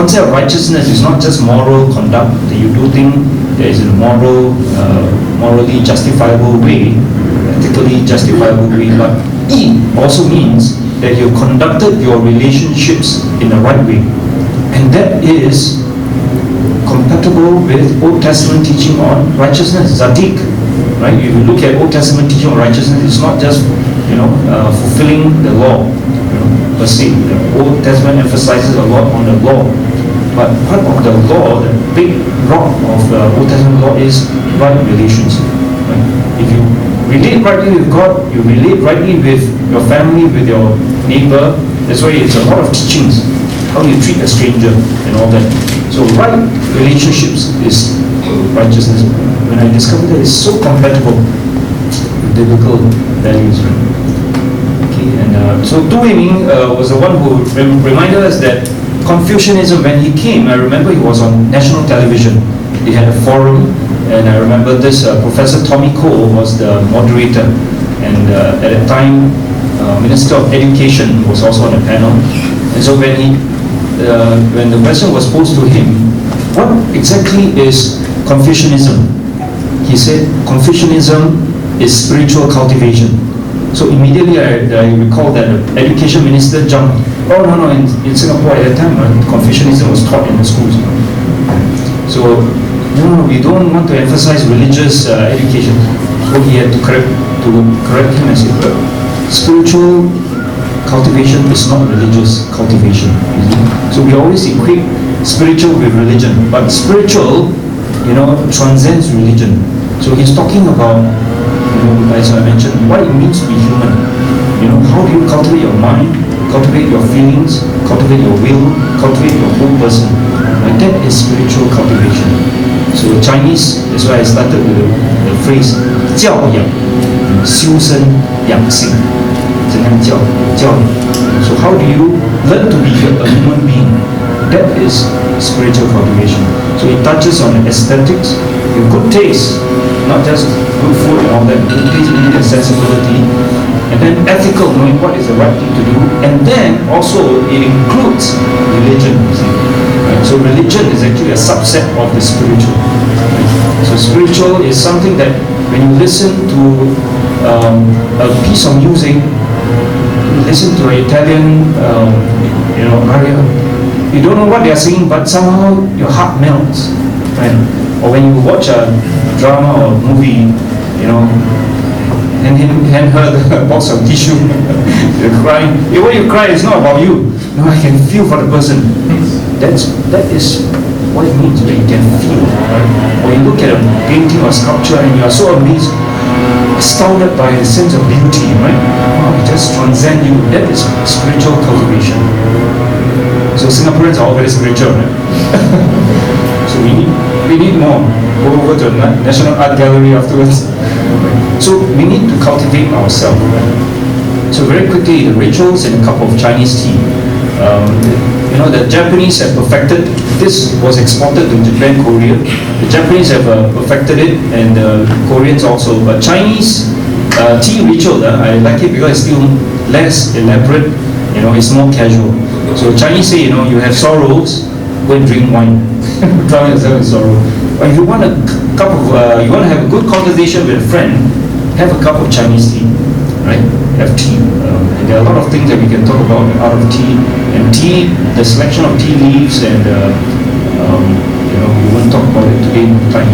concept of righteousness is not just moral conduct, that you do things that is in a morally justifiable way, ethically justifiable way, but it also means that you conducted your relationships in the right way. And that is compatible with Old Testament teaching on righteousness, Zadik. Right? If you look at Old Testament teaching on righteousness, it's not just fulfilling the law, per se. The Old Testament emphasizes a lot on the law, but part of the law, the big rock of the Old Testament law is right relations. Right? If you relate rightly with God, you relate rightly with your family, with your neighbor. That's why it's a lot of teachings, how you treat a stranger and all that. So right relationships is righteousness. When I discovered that it's so compatible with biblical values. Okay, and so Tu Weiming was the one who reminded us that Confucianism, when he came, I remember he was on national television. They had a forum, and I remember this Professor Tommy Cole was the moderator, and at that time Minister of Education was also on the panel. And so when the question was posed to him, what exactly is Confucianism? He said Confucianism is spiritual cultivation. So immediately I recall that the education minister jumped. Oh no, in Singapore at that time Confucianism was taught in the schools. So no, we don't want to emphasize religious education. So he had to correct him and say, spiritual cultivation is not religious cultivation. So we always equate spiritual with religion, but spiritual, transcends religion. So he's talking about, as I mentioned, what it means to be human. How do you cultivate your mind, cultivate your feelings, cultivate your will, cultivate your whole person. Like that is spiritual cultivation. So Chinese, that's why I started with the phrase 教养，修身养性。怎样教育？ So how do you learn to be a human being? That is spiritual cultivation. So it touches on aesthetics, your good taste, not just good food and all that. Good taste meaning sensibility, and then ethical, knowing what is the right thing to do, and then also it includes religion. Right? So religion is actually a subset of the spiritual. Right? So spiritual is something that when you listen to a piece of music, listen to an Italian, aria, you don't know what they are saying, but somehow your heart melts, right? Or when you watch a drama or movie, hand her the box of tissue, you're crying. When you cry, it's not about you. No, I can feel for the person. That is what it means, that you can feel. Right? Or you look at a painting or sculpture and you are so amazed, astounded by the sense of beauty, right? Wow, it just transcends you. That is spiritual cultivation. So Singaporeans are all very spiritual, right? So we need more. Go over to the National Art Gallery afterwards. So we need to cultivate ourselves. Right? So very quickly, the rituals and a cup of Chinese tea. The Japanese have perfected, this was exported to Japan, Korea. The Japanese have perfected it, and the Koreans also. But Chinese tea ritual, I like it because it's still less elaborate, it's more casual. So Chinese say, you have sorrows, go and drink wine. Drown yourself in sorrow. But if you want you want to have a good conversation with a friend, have a cup of Chinese tea, right? Have tea. And there are a lot of things that we can talk about out of tea. And tea, the selection of tea leaves, and we won't talk about it today in time.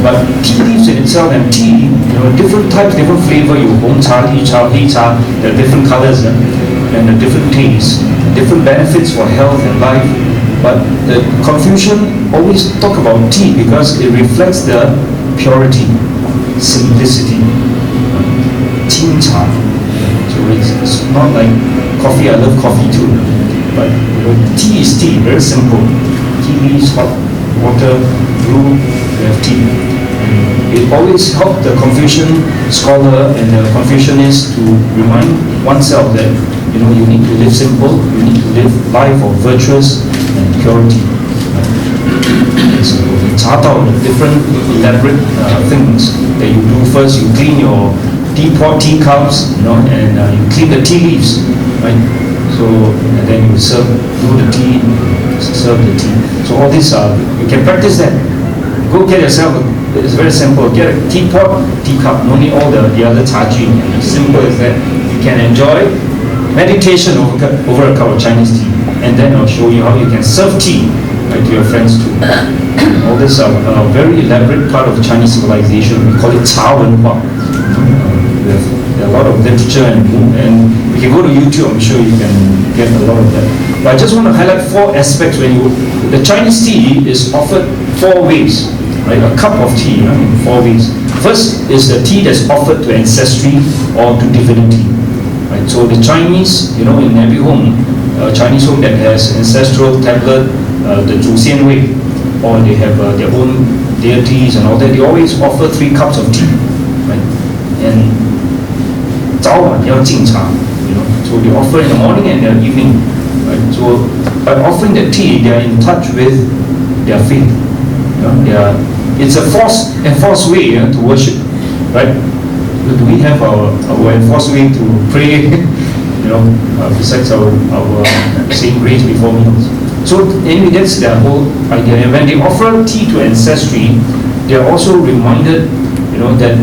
But tea leaves in itself and tea, different types, different flavor. You Hong cha, Li cha, Hei cha, there are different colors and the different tastes, different benefits for health and life. But the Confucian always talk about tea because it reflects the purity, simplicity. Qing cha. So it's not like coffee. I love coffee too, but tea is tea, very simple. Tea leaves, hot water, brew, we have tea. And it always helped the Confucian scholar and the Confucianist to remind oneself that you need to live simple, you need to live life of virtuous and purity. So we chart out the different elaborate things that you do. First, you clean your teapot, teacups, and you clean the tea leaves, right? So and then you do the tea, serve the tea. So all these are, you can practice that. Go get yourself, it's very simple, get a teapot, teacup, no need all the other chaji. Simple as that. You can enjoy meditation over a cup of Chinese tea. And then I'll show you how you can serve tea, right, to your friends too. All this are a very elaborate part of Chinese civilization. We call it Cha Wenhua. There are a lot of literature and we can go to YouTube, I'm sure you can get a lot of that. But I just want to highlight 4 aspects. The Chinese tea is offered 4 ways, right? A cup of tea, in 4 ways. First is the tea that's offered to ancestry or to divinity, right? So the Chinese, in every home, Chinese home that has ancestral tablet, the Zhu Xian Wei, or they have their own deities and all that, they always offer 3 cups of tea, right? And 早晚要敬茶, so they offer in the morning and the evening, right? So by offering the tea, they are in touch with their faith. It's a enforced way to worship, right? Do we have our enforced way to pray? Besides our saying grace before meals. So anyway, that's their whole idea. And when they offer tea to ancestry, they are also reminded, that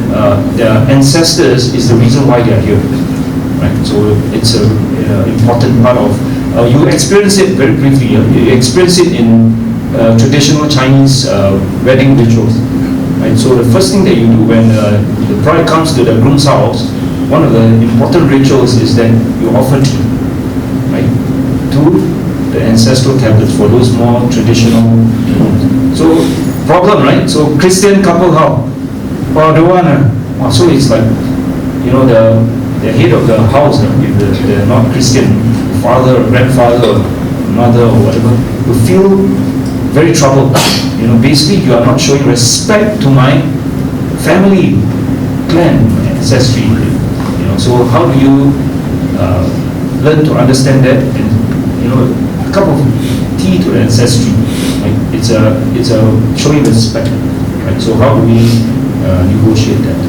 their ancestors is the reason why they are here, right? So it's an important part of. You experience it very briefly. You experience it in traditional Chinese wedding rituals, right? So the first thing that you do when the bride comes to the groom's house, one of the important rituals is that you offer tea, right, to the ancestral tablets for those more traditional. So problem, right? So Christian couple, how? Well, the one, so it's like, the head of the house, if they're not Christian, father or grandfather or mother or whatever, you feel very troubled. Basically you are not showing respect to my family, clan, ancestry. So how do you learn to understand that? And a cup of tea to the ancestry, right? It's a showing respect, right? So how do we negotiate that?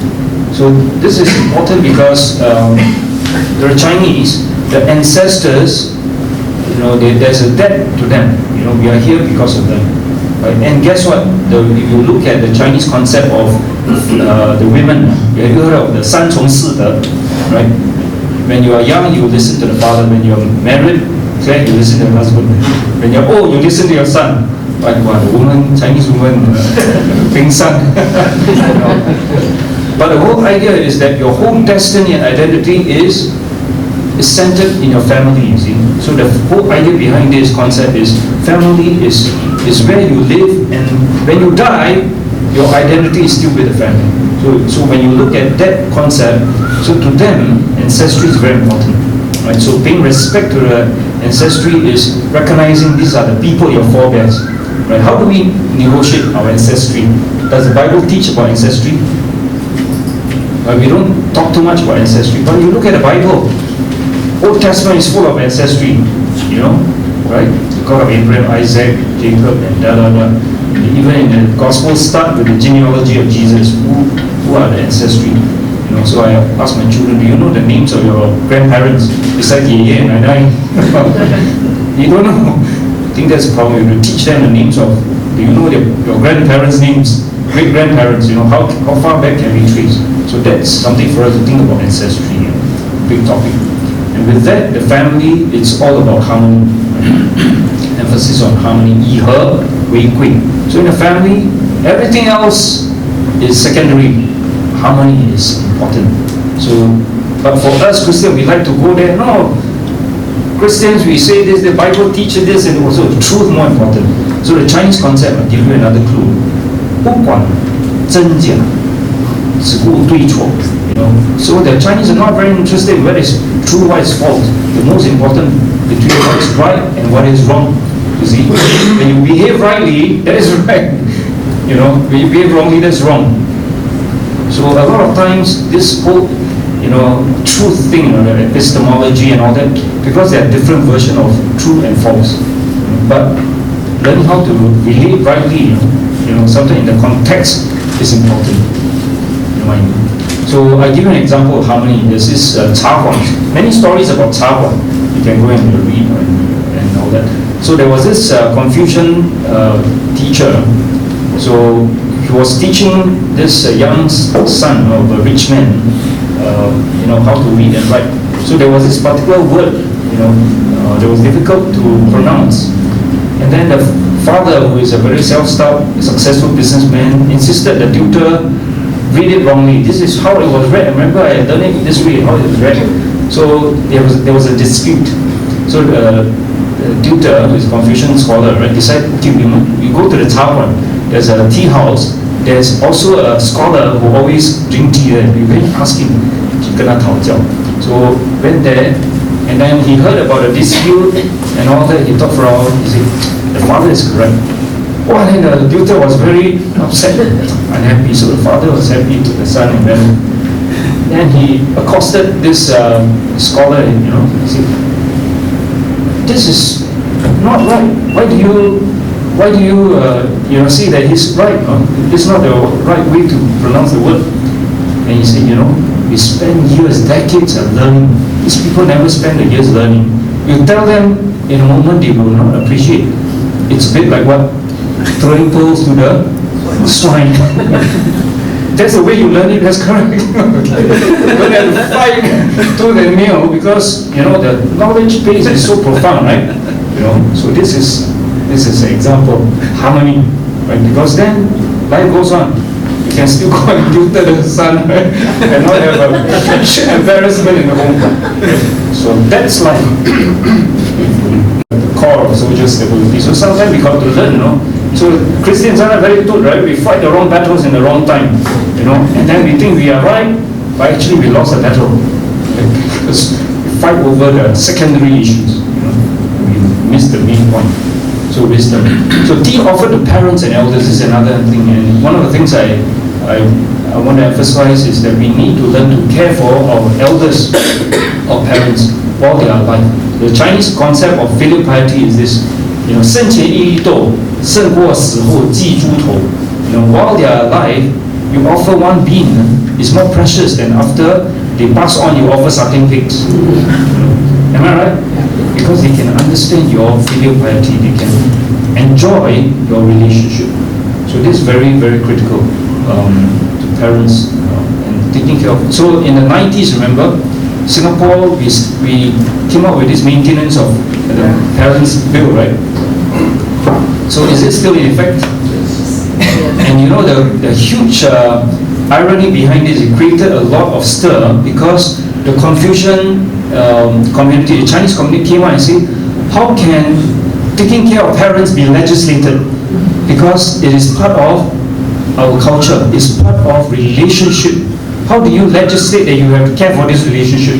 So this is important because the Chinese, the ancestors, there's a debt to them. We are here because of them, right? And guess what? If you look at the Chinese concept of the women, have you heard of the 三从四德, right? When you are young, you listen to the father. When you're married, okay, you listen to the husband. When you're old, you listen to your son. Like what? The woman, Chinese woman, Ping San. But the whole idea is that your whole destiny and identity is centered in your family, you see. So the whole idea behind this concept is family is where you live, and when you die, your identity is still with the family. So when you look at that concept, so to them, ancestry is very important, right? So paying respect to the ancestry is recognizing these are the people, your forebears, right? How do we negotiate our ancestry? Does the Bible teach about ancestry? We don't talk too much about ancestry, but you look at the Bible, Old Testament is full of ancestry, right? The God of Abraham, Isaac, Jacob, and da. Even in the Gospel start with the genealogy of Jesus. Who are the ancestry? So I ask my children, do you know the names of your grandparents besides Ye and Nanai? You don't know. I think that's a problem. You have to teach them the names of. Do you know your grandparents' names, great grandparents? How far back can we trace? So that's something for us to think about ancestry. Big topic. And with that, the family, it's all about harmony. Emphasis on harmony. 以和为贵. So in a family, everything else is secondary. Harmony is important. So, but for us Christians, we like to go there. No, Christians, we say this, the Bible teaches this, and also the truth more important. So the Chinese concept, I'll give you another clue. 不管真假，只顾对错. So the Chinese are not very interested in what is true, what is false. The most important between what is right and what is wrong. You see, when you behave rightly, that is right. When you behave wrongly, that's wrong. So a lot of times, this whole, truth thing, the epistemology and all that, because there are different versions of true and false. But learning how to behave rightly, something in the context is important. So I give you an example of harmony. There's this Cha Huan. Many stories about Cha Huan. You can go and read and all that. So there was this Confucian teacher. So he was teaching this young son of a rich man, how to read and write. So there was this particular word, that was difficult to pronounce. And then the father, who is a very self-styled, successful businessman, insisted the tutor read it wrongly. This is how it was read. Remember, I had done it this way, how it was read. So there was a dispute. So the tutor, who is a Confucian scholar, right, decided, okay, we go to the town. There's a tea house. There's also a scholar who always drink tea there. We went ask him, so went there, and then he heard about the dispute and all that. He thought for a while, he said, the father is correct. Oh, and then the tutor was very upset, unhappy. So the father was happy to the son, and then he accosted this scholar, he said, this is not right. Why do you see that he's right? It's not the right way to pronounce the word. And he said, we spend years, decades of learning. These people never spend the years learning. You tell them in a moment, they will not appreciate. It's a bit like what? Throwing pearls to the swine. That's the way you learn it, that's correct. Don't have to fight to the nail, because the knowledge base is so profound, right? So this is an example of harmony, right? Because then life goes on. You can still go and tutor the son, right? And not have a embarrassment in the home. So that's like the core of social stability. So sometimes we got to learn, So Christians are very good, right? We fight the wrong battles in the wrong time, and then we think we are right, but actually we lost the battle. Right? Because we fight over the secondary issues, we miss the main point. So wisdom. So tea offered to parents and elders is another thing, and one of the things I want to emphasize is that we need to learn to care for our elders or parents while they are alive. The Chinese concept of filial piety is this, 生前一粒豆，胜过死后寄猪头. While they are alive, you offer one bean is more precious than after they pass on, you offer sucking pigs. Am I right? Because they can understand your filial piety, they can enjoy your relationship. So this is very, very critical to parents and taking care of. So in the 90s, remember, Singapore, we came up with this maintenance of the parents' bill, right? So is it still in effect? And the huge irony behind this, it created a lot of stir because the Confucian community, the Chinese community came out and said, how can taking care of parents be legislated? Because it is part of our culture, it's part of relationship. How do you legislate that you have to care for this relationship?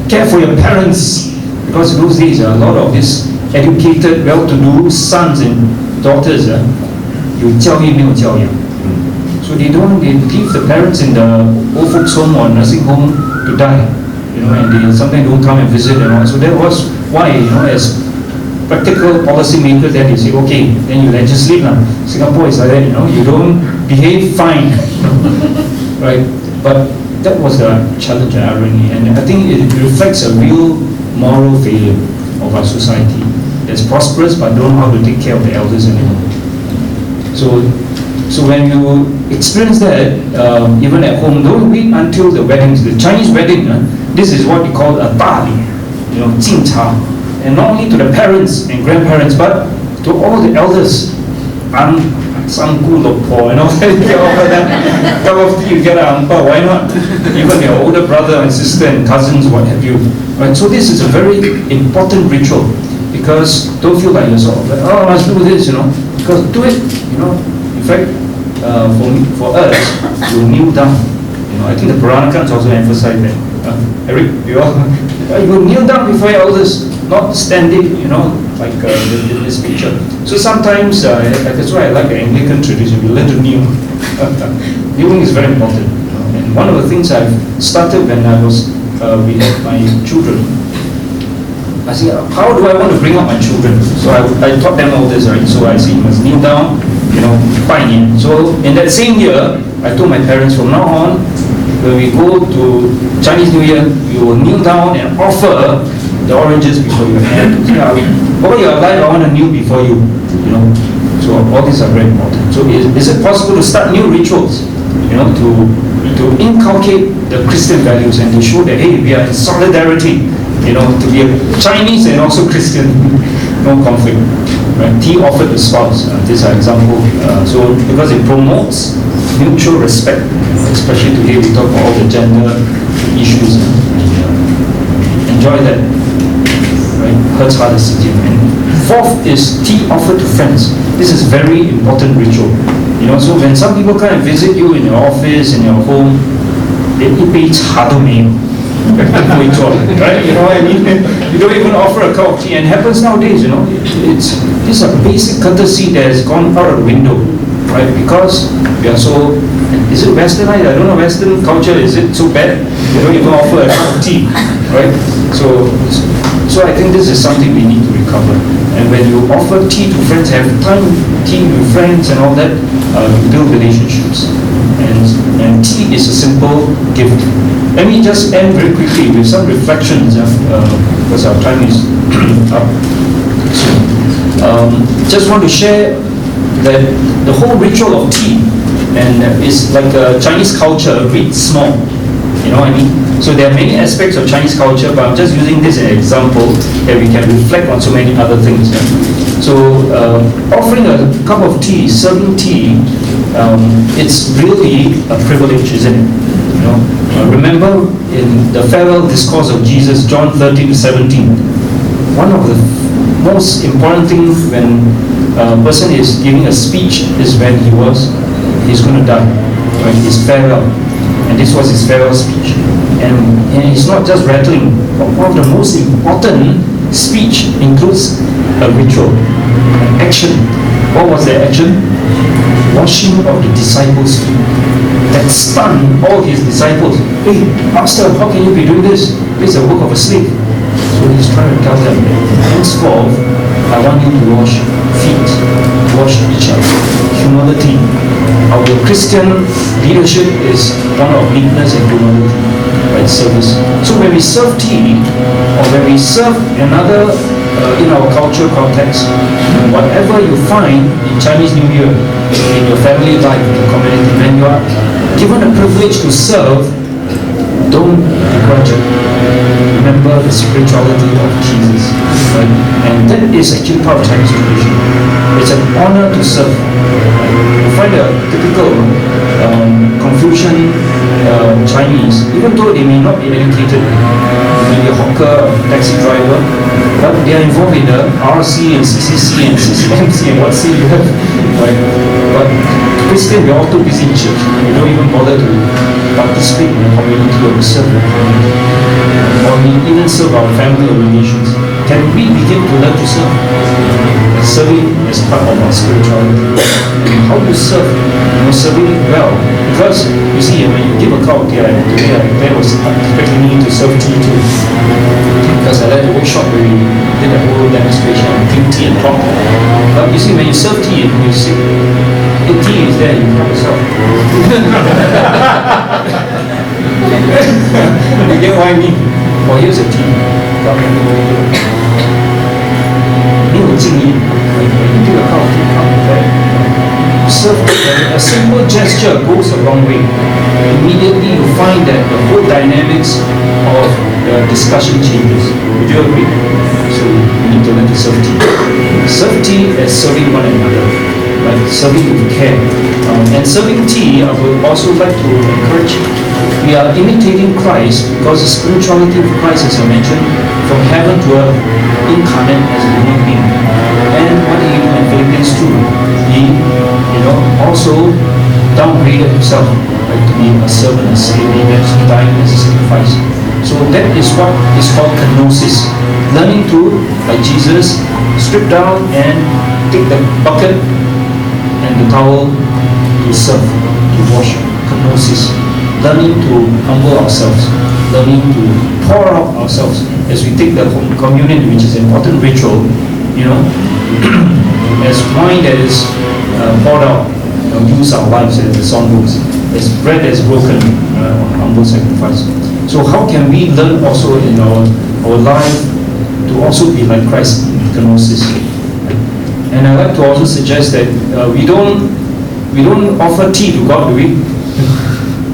Care for your parents. Because in those days, a lot of these educated, well-to-do sons and daughters, 有教育没有教养. So they leave the parents in the old folks home or nursing home to die, and they sometimes don't come and visit and all. So that was why, as practical policy makers, then they say, okay, then you legislate now. Singapore is like that, you don't behave, fine, right? But that was the challenge and irony, and I think it reflects a real moral failure of our society that's prosperous but don't know how to take care of the elders anymore. So when you experience that, even at home, don't wait until the weddings. The Chinese wedding, this is what we call a 大礼, 敬茶, and not only to the parents and grandparents, but to all the elders. Some cool lopo, you get over that cup of tea, you get an angpao, why not? Even your older brother and sister and cousins, what have you. Right? So this is a very important ritual, because don't feel like yourself, like, oh, I must do this, because do it, In fact, for us, you kneel down. I think the Puranakans also emphasize that. Eric, you kneel down before your elders, not standing, like this picture. So sometimes, that's why I like the Anglican tradition, we learn to kneel. Kneeling is very important. And one of the things I've started when I was, we had my children, I said, how do I want to bring up my children? So I taught them all this, right? So I said, you must kneel down, 拜年. So in that same year, I told my parents, from now on, when we go to Chinese New Year, we will kneel down and offer the oranges before your hand. All your life I want to kneel before you, you know. So all these are very important. So is it possible to start new rituals, you know, to inculcate the Christian values and to show that, hey, we are in solidarity, you know, to be a Chinese and also Christian, no conflict. Right? Tea offered to spouse, this is an example. So because it promotes mutual respect, especially today we talk about all the gender issues. Enjoy that. Right? 喝茶的时间. And fourth is tea offered to friends. This is very important ritual. You know, so when some people come and visit you in your office, in your home, they 一杯茶都没有. Right? You know what I mean? You don't even offer a cup of tea, and it happens nowadays, you know. This is a basic courtesy that has gone out of the window, right? Because we are so, is it westernized? I don't know, Western culture, is it so bad? They don't even offer a cup of tea, right? So I think this is something we need to recover. And when you offer tea to friends, have time tea with friends and all that, you build relationships. And tea is a simple gift. Let me just end very quickly with some reflections, because our time is up. Just want to share that the whole ritual of tea and is like a Chinese culture, read small. You know what I mean? So there are many aspects of Chinese culture, but I'm just using this as an example that we can reflect on so many other things. So offering a cup of tea, serving tea, it's really a privilege, isn't it? You know, remember in the farewell discourse of Jesus, John 13-17, one of the most important things when a person is giving a speech is when he's going to die, right? His farewell. And this was his farewell speech. And he's not just rattling. One of the most important speech includes a ritual, an action. What was the action? Washing of the disciples' feet. That stunned all his disciples. Hey, Master, how can you be doing this? This is the work of a slave. So he's trying to tell them, henceforth, I want you to wash feet, wash each other. Humility. Our Christian leadership is one of meekness and humility, right? Service. So when we serve tea, or when we serve another in our cultural context, whatever you find in Chinese New Year, in your family life, in the community, when you are given a privilege to serve, don't begrudge it. Remember the spirituality of Jesus, right? And that is actually part of Chinese tradition. It's an honor to serve. You find a typical Confucian Chinese, even though they may not be educated, they may be a hawker, taxi driver, but they are involved in the RC and CCC and CCMC and what C you have, right? But Christian, we are all too busy in church. We don't even bother to participate in the community or to serve the community. Or we even serve our family or relations. Can we begin to learn to serve? Serving is part of our spirituality. How to serve? You know, serving well. Because you see, when you give a cup of tea, today I was expecting me to serve tea too. Because I led a workshop where we did a whole demonstration on drink tea and talk. But you see, when you serve tea and you sit, the tea is there, you help yourself. You get what I mean? Well, here's a tea. 没有敬意，这个靠谱靠谱的。Serve a simple gesture goes a long way. Immediately you find that the whole dynamics of the discussion changes. Would you agree? So we need to learn to serve tea. Serve tea as serving one another, right? Serving with care. And serving tea, I would also like to encourage you. We are imitating Christ because the spirituality of Christ, as I mentioned, from heaven to earth, incarnate as a human being. And what did he do in Philippians 2? He, also downgraded himself, right, to be a servant, a slave, eventually dying as a sacrifice. So that is what is called kenosis. Learning to, like Jesus, strip down and take the bucket and the towel to serve, to wash. Kenosis. Learning to humble ourselves, learning to pour out ourselves as we take the communion, which is an important ritual, as wine that is poured out, use our lives as the song goes, as bread that is broken, humble sacrifice. So how can we learn also in our life to also be like Christ? kenosis. And I like to also suggest that we don't offer tea to God, do we?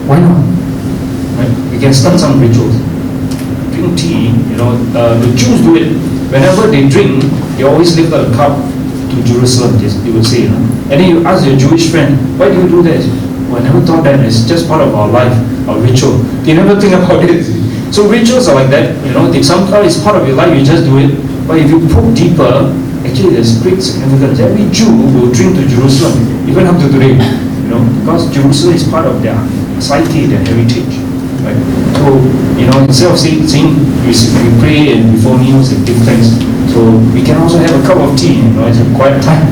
Why not? Right? We can start some rituals. Drink tea, the Jews do it. Whenever they drink, they always lift up a cup to Jerusalem, they would say. And then you ask your Jewish friend, why do you do that? Well, I never thought that. It's just part of our life, our ritual. They never think about it. So rituals are like that. Sometimes it's part of your life, you just do it. But if you probe deeper, actually there's great significance. Every Jew will drink to Jerusalem, even up to today. Because Jerusalem is part of their psyche, their heritage. Right? So, instead of saying we pray and before meals and give thanks, so we can also have a cup of tea. It's a quiet time.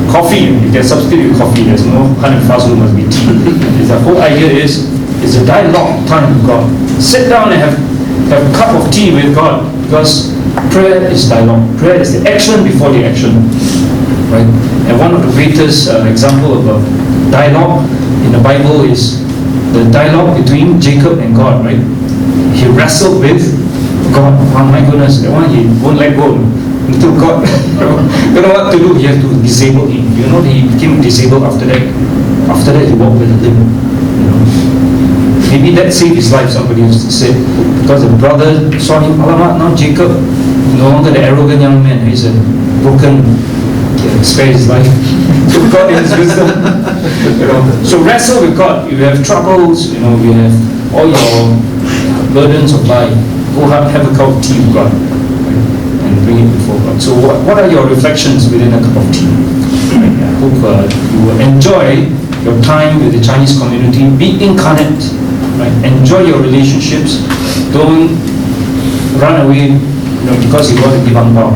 Coffee, you can substitute coffee. There's no hard and fast rule, must be tea. The whole idea is it's a dialogue time with God. Sit down and have a cup of tea with God, because prayer is dialogue. Prayer is the action before the action. Right? And one of the greatest example of a dialogue in the Bible is the dialogue between Jacob and God, right? He wrestled with God. Oh my goodness, that one he won't let go until God don't know what to do. He has to disable him. That he became disabled after that. After that, he walked with a limp. Maybe that saved his life, somebody said, because the brother saw him. Alamak, now Jacob, no longer the arrogant young man. He's a broken, spare his life. So God in his wisdom. So wrestle with God. If you have troubles, you have all your burdens of life, go have a cup of tea with God, and bring it before God. So what are your reflections within a cup of tea? I hope you will enjoy your time with the Chinese community. Be incarnate, right? Enjoy your relationships. Don't run away because you want to give up power.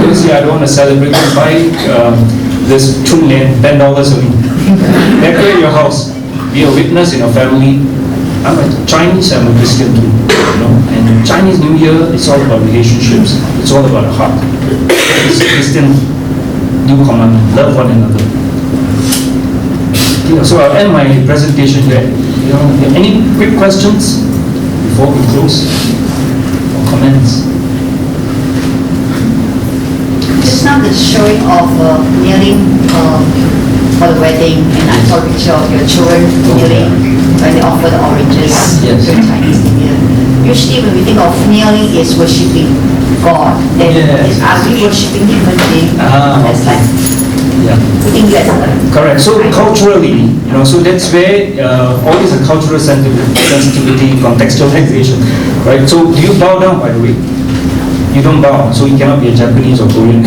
Don't say, I don't want to celebrate. Buy this $10 only. Decorate your house. Be a witness in your family. I'm a Chinese, I'm a Christian too. And Chinese New Year, it's all about relationships. It's all about the heart. It's a Christian new commandment. Love one another. So I'll end my presentation here. Any quick questions before we close? Comments? Just now the showing of kneeling for the wedding, and I saw a picture of your children kneeling when they offer the oranges Yes. to Chinese New Year. Usually when we think of kneeling, is worshipping God. Then are we worshipping different things? That's like putting less. Correct. So culturally, so that's where always a cultural sensitivity, contextualization, right? So do you bow down, by the way? You don't bow, so you cannot be a Japanese or Korean.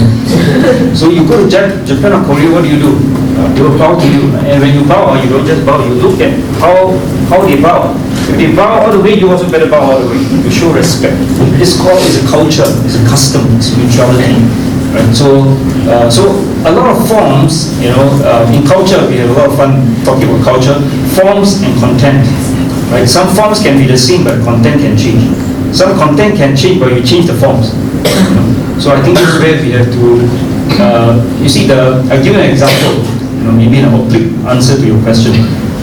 So you go to Japan or Korea, what do? They will bow to you, and when you bow, you don't just bow. You look at how they bow. If they bow all the way, you also better bow all the way to show respect. This call is a culture, it's a custom, it's mutuality. Right? So a lot of forms, in culture we have a lot of fun talking about culture. Forms and content, right? Some forms can be the same, but content can change. Some content can change, but you change the forms. So I think this is where we have to. I'll give you an example. Maybe an oblique answer to your question.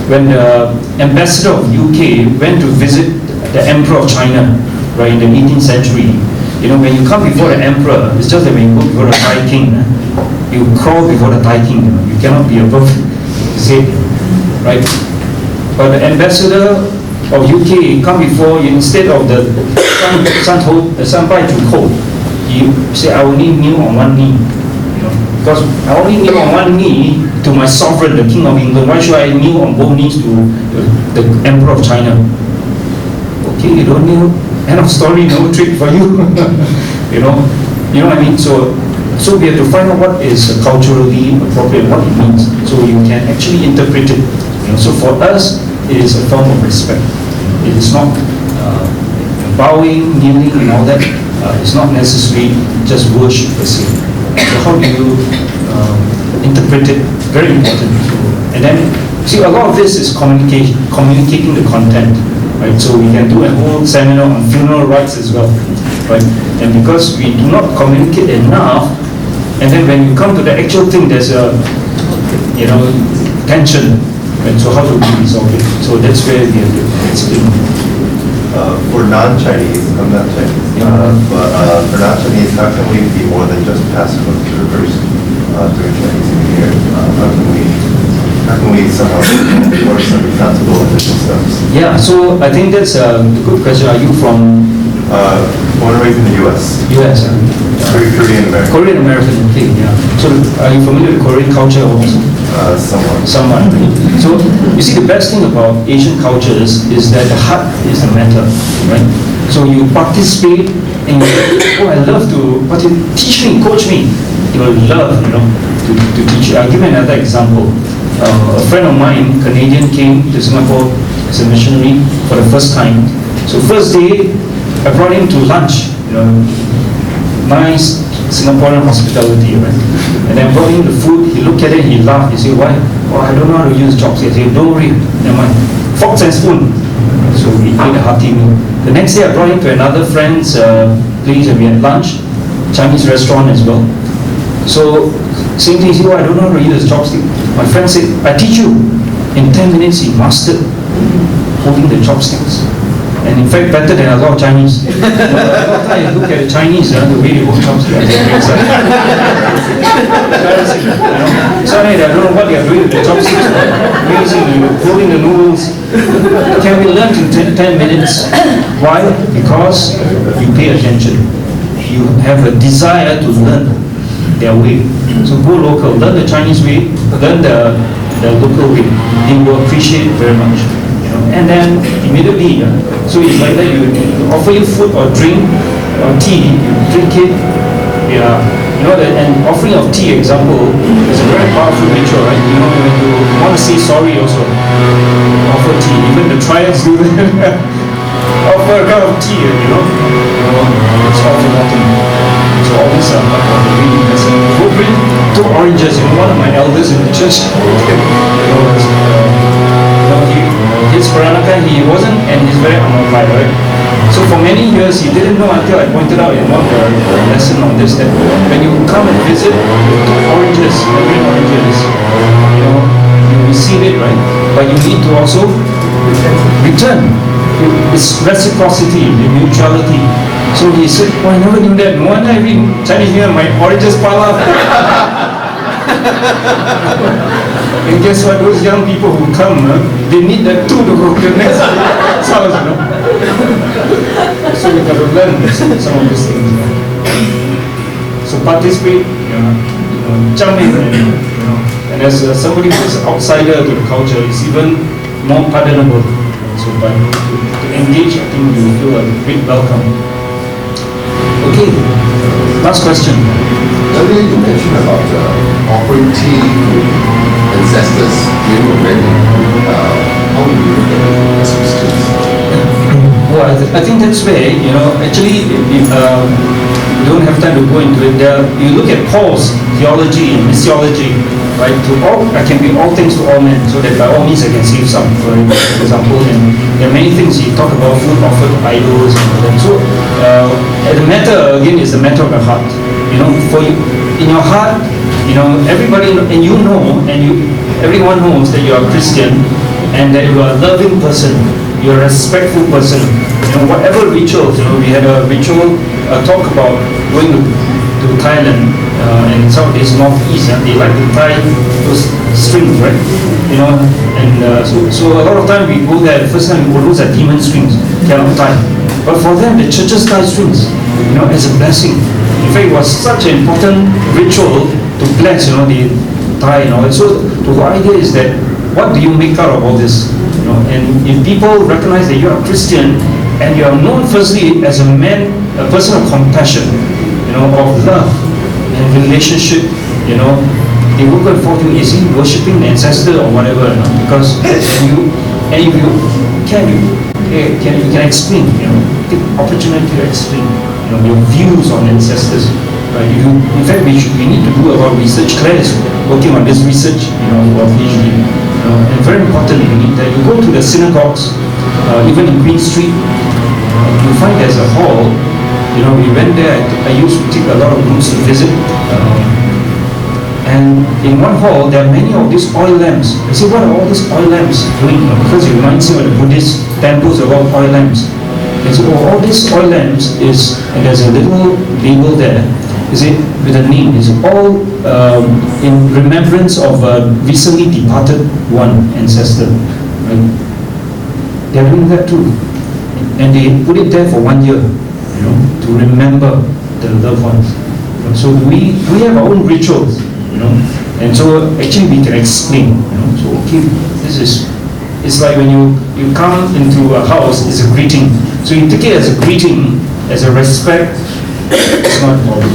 When the ambassador of UK went to visit the Emperor of China, right, in the 18th century. When you come before the emperor, it's just that when you go before the Thai king, you crawl before the Thai king. You cannot be above, right? But the ambassador of UK come before you, instead of the Sanpai Juko, you say, I only kneel on one knee. Because I only kneel on one knee to my sovereign, the King of England. Why should I kneel on both knees to the Emperor of China? Okay, you don't kneel. End of story, no trick for you. You know what I mean? So we have to find out what is culturally appropriate, what it means, so you can actually interpret it. So for us, it is a form of respect. It is not bowing, kneeling, and all that. It's not necessarily just worship per se. So how do you interpret it? Very important. And then, see, a lot of this is communicating the content. Right? So we can do a whole seminar on funeral rites as well, right? And because we do not communicate enough, and then when you come to the actual thing, there's a tension. Right? So how do we resolve it? So that's where we have to explain. For non-Chinese, I'm not Chinese, but for non-Chinese, how can we be more than just passive observers during Chinese New Year? How can we somehow work some responsible official steps? Yeah, so I think that's a good question. Are you from? Born and raised in the U.S. U.S. Korean American. Korean American, okay, yeah. So are you familiar with Korean culture also? Somewhat. Somewhat. So you see, the best thing about Asian cultures is that the heart is the matter, right? So you participate and you, oh, I love to teach me, coach me. You will love, to teach you. I'll give you another example. A friend of mine, Canadian, came to Singapore as a missionary for the first time. So first day, I brought him to lunch, nice Singaporean hospitality, right? And then brought him the food, he looked at it, he laughed, he said, why? Oh, I don't know how to use chopsticks. I said, don't worry, never mind. Forks and spoon. So we ate a hearty meal. The next day I brought him to another friend's place and we had lunch, Chinese restaurant as well. So same thing, he said, oh, I don't know how to use a chopstick. My friend said, I teach you. In 10 minutes he mastered holding the chopsticks. And in fact, better than a lot of Chinese. A lot of times you look at the Chinese, the way they hold chopsticks. Embarrassing, Sorry, I don't know what they are doing with the chopsticks. Amazing, holding the noodles. Can we learn in 10 minutes? Why? Because you pay attention. You have a desire to learn their way. So go local, learn the Chinese way, learn the local way. They will appreciate it very much. And then immediately, so it's like that, you offer you food or drink or tea, you drink it, and offering of tea, example, is a very powerful ritual, right? When you want to say sorry also, offer tea, even the trials do that. Offer a cup of tea, it's all forgotten. So all this really lesson. Go bring 2 oranges, one of my elders in the church, his Peranakan, he wasn't, and he's very unmodified, right? So for many years, he didn't know until I pointed out in one of the lesson on this, that when you come and visit, oranges, green oranges, you receive it, right? But you need to also return. It's reciprocity, the mutuality. So he said, oh, I never knew that. No wonder every Chinese New Year, my oranges pile up. And guess what? Those young people who come, they need that too to go to the next house, So we got to learn some of these things. So participate, jump in, and as somebody who is outsider to the culture, it's even more pardonable. So by to engage, I think you will feel a great welcome. Okay, last question. Earlier you mentioned about offering tea to ancestors during the wedding. How do you look at it as Christians? Well, I think that's where, actually, if you don't have time to go into it, you look at Paul's theology and missiology, right? I can be all things to all men, so that by all means I can save some, for example. And there are many things he talked about, food offered to idols and all that. So the matter, again, is the matter of the heart. For you, in your heart, everybody, and everyone knows that you are a Christian and that you are a loving person, you're a respectful person. Whatever rituals, we had a ritual talk about going to Thailand and in some days northeast, and they like to tie those strings, right? So a lot of time we go there, the first time we go, those are demon strings, cannot tie. But for them, the churches tie strings, as a blessing. In fact, it was such an important ritual to bless, they tie and all that. So the whole idea is that, what do you make out of all this? And if people recognize that you are a Christian and you are known firstly as a man, a person of compassion, of love and relationship, they will go and forth you, is he worshipping the ancestor or whatever, because you can explain, take opportunity to explain, your views on ancestors. Right? In fact, we need to do a lot of research. Claire is working on this research, for PhD. And very importantly, you need that. You go to the synagogues, even in Queen Street, you find there's a hall. We went there. I used to take a lot of groups to visit. And in one hall, there are many of these oil lamps. I say, what are all these oil lamps doing? Because it reminds me of the Buddhist temples, a lot of oil lamps. And so all these oil lamps is, and there's a little label there, is it with a name, it's all in remembrance of a recently departed one ancestor. Right? They're doing that too. And they put it there for 1 year, to remember the loved ones. So we have our own rituals, and so actually we can explain, so okay, this is, it's like when you come into a house, it's a greeting. So you take it as a greeting, as a respect, it's not a problem.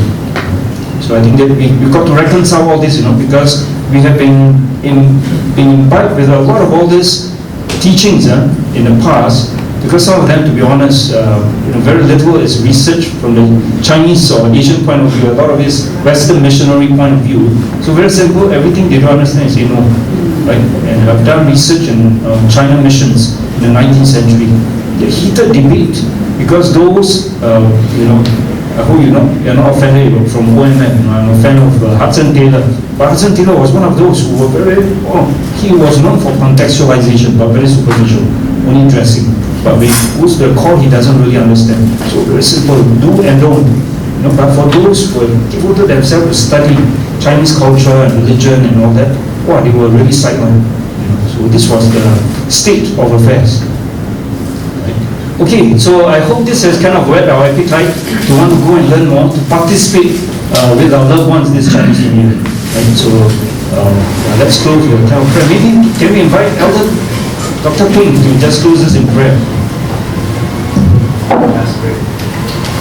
So I think that we've got to reconcile all this, because we have been imbibed with a lot of all these teachings in the past, because some of them, to be honest, very little is research from the Chinese or Asian point of view. A lot of it is Western missionary point of view. So very simple, everything they don't understand, they say no. Right? And I've done research in China missions in the 19th century. The heated debate, because those, I hope you're not offended from OMM. I'm a fan of Hudson Taylor. But Hudson Taylor was one of those who were he was known for contextualization, but very superficial, only dressing. But when he goes to the core, he doesn't really understand. So very simple, do and don't. But for those who have devoted themselves to study Chinese culture and religion and all that, they were really sidelined. So this was the state of affairs. Okay, so I hope this has kind of whet our appetite to want to go and learn more, to participate with our loved ones this Chinese New Year. Right? So let's close with a kind of prayer. Maybe can we invite Elder Dr. Ping to just close us in prayer? That's great.